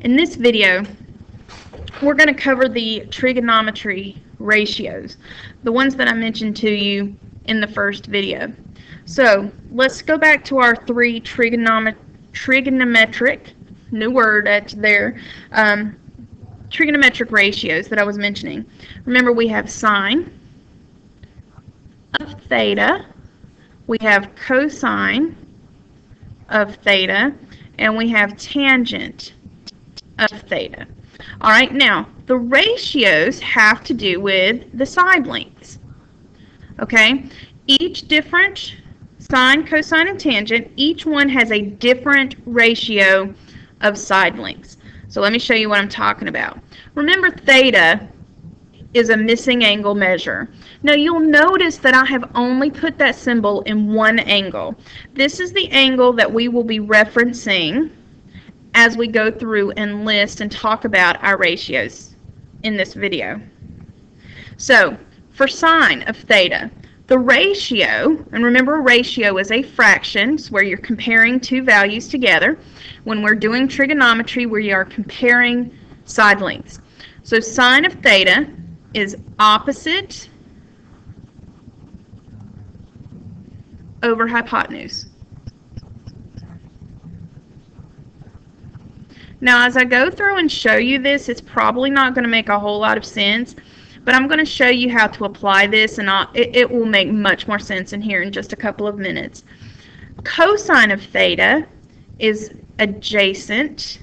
In this video, we're going to cover the trigonometry ratios, the ones that I mentioned to you in the first video. So let's go back to our three trigonometric, new word there, trigonometric ratios that I was mentioning. Remember, we have sine of theta, we have cosine of theta, and we have tangent of theta. All right, now the ratios have to do with the side lengths. Okay, each different sine, cosine, and tangent, each one has a different ratio of side lengths. So let me show you what I'm talking about. Remember, theta is a missing angle measure. Now you'll notice that I have only put that symbol in one angle. This is the angle that we will be referencing as we go through and list and talk about our ratios in this video. So for sine of theta, the ratio, and remember, a ratio is a fraction, it's where you're comparing two values together. When we're doing trigonometry, we are comparing side lengths. So sine of theta is opposite over hypotenuse. Now, as I go through and show you this, it's probably not going to make a whole lot of sense, but I'm going to show you how to apply this, and it will make much more sense in here in just a couple of minutes. Cosine of theta is adjacent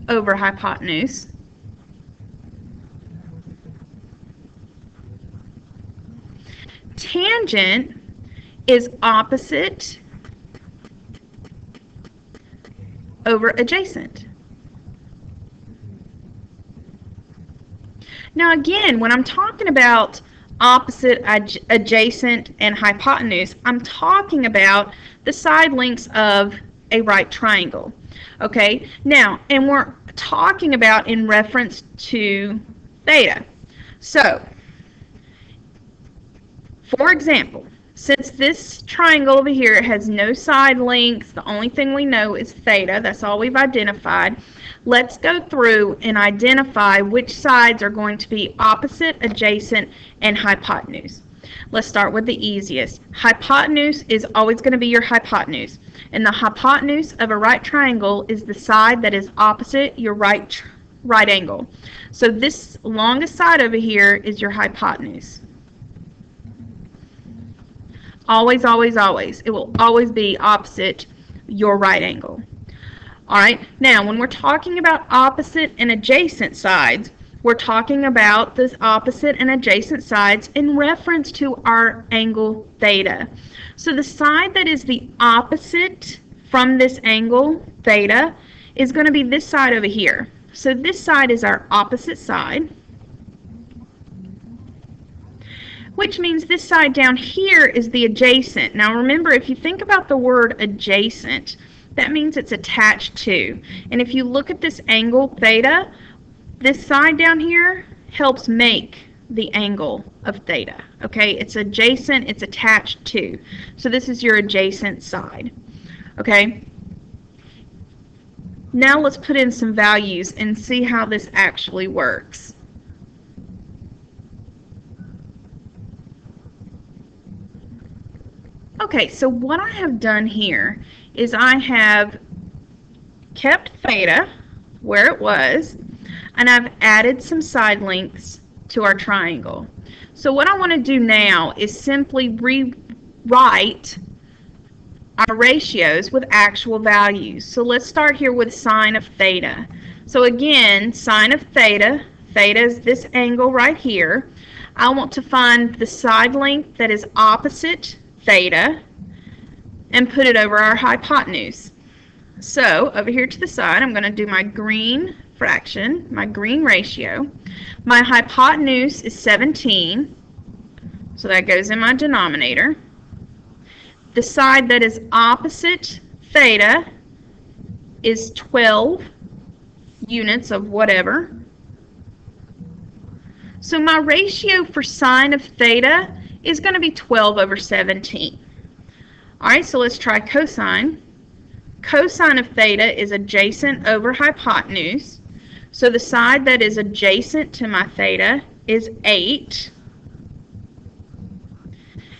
over hypotenuse. Tangent is opposite over adjacent. Now again, when I'm talking about opposite, adjacent, and hypotenuse, I'm talking about the side lengths of a right triangle. Okay, now, and we're talking about in reference to theta. So, for example, since this triangle over here has no side lengths, the only thing we know is theta, that's all we've identified. Let's go through and identify which sides are going to be opposite, adjacent, and hypotenuse. Let's start with the easiest. Hypotenuse is always going to be your hypotenuse. And the hypotenuse of a right triangle is the side that is opposite your right angle. So this longest side over here is your hypotenuse. Always, always, always. It will always be opposite your right angle. All right, now when we're talking about opposite and adjacent sides, we're talking about the opposite and adjacent sides in reference to our angle theta. So the side that is the opposite from this angle theta is going to be this side over here. So this side is our opposite side, which means this side down here is the adjacent. Now remember, if you think about the word adjacent, that means it's attached to. And if you look at this angle theta, this side down here helps make the angle of theta. Okay, it's adjacent, it's attached to. So this is your adjacent side. Okay, now let's put in some values and see how this actually works. Okay, so what I have done here is I have kept theta where it was, and I've added some side lengths to our triangle. So what I want to do now is simply rewrite our ratios with actual values. So let's start here with sine of theta. So again, sine of theta, theta is this angle right here. I want to find the side length that is opposite theta and put it over our hypotenuse. So over here to the side, I'm going to do my green fraction, my green ratio. My hypotenuse is 17, so that goes in my denominator. The side that is opposite theta is 12 units of whatever. So my ratio for sine of theta is going to be 12 over 17. All right, so let's try cosine cosine of theta is adjacent over hypotenuse. So the side that is adjacent to my theta is 8.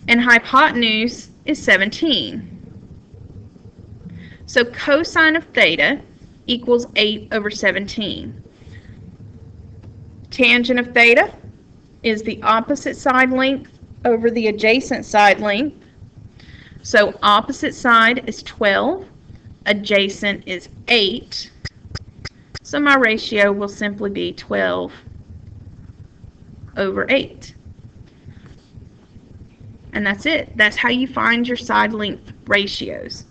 And hypotenuse is 17. So cosine of theta equals 8 over 17. Tangent of theta is the opposite side length over the adjacent side length. So opposite side is 12, adjacent is 8. So my ratio will simply be 12 over 8. And that's it. That's how you find your side length ratios.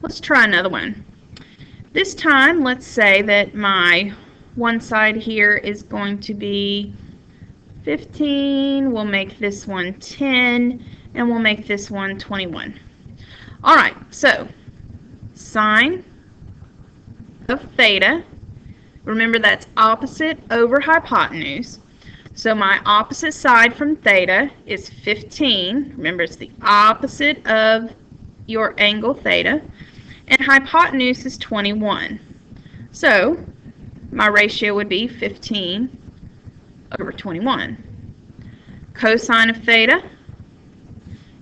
Let's try another one. This time, let's say that my one side here is going to be 15. We'll make this one 10, and we'll make this one 21. All right, so sine of theta, remember that's opposite over hypotenuse. So my opposite side from theta is 15. Remember, it's the opposite of your angle theta. And hypotenuse is 21. So my ratio would be 15 over 21. Cosine of theta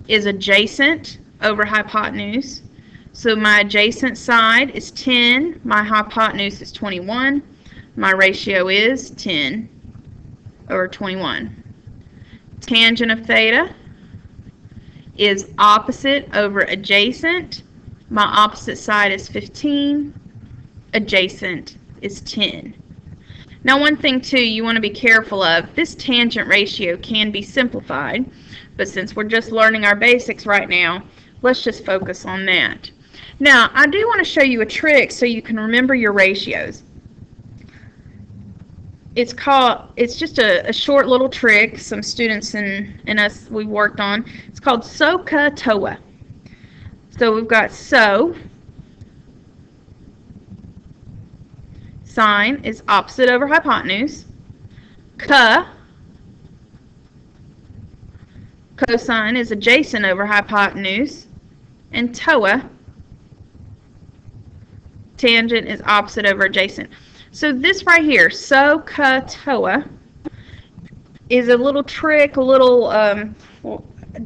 is adjacent over hypotenuse. So my adjacent side is 10. My hypotenuse is 21. My ratio is 10 over 21. Tangent of theta is opposite over adjacent. My opposite side is 15. Adjacent is 10. Now one thing too you want to be careful of, this tangent ratio can be simplified, but since we're just learning our basics right now, let's just focus on that. Now I do want to show you a trick so you can remember your ratios. It's just a short little trick some students and us we worked on. It's called SOHCAHTOA. So we've got sine is opposite over hypotenuse. Cosine is adjacent over hypotenuse. And TOA, tangent, is opposite over adjacent. So this right here, SOHCAHTOA, is a little trick, a little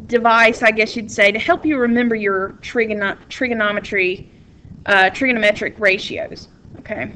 device, I guess you'd say, to help you remember your trigonometric ratios. Okay.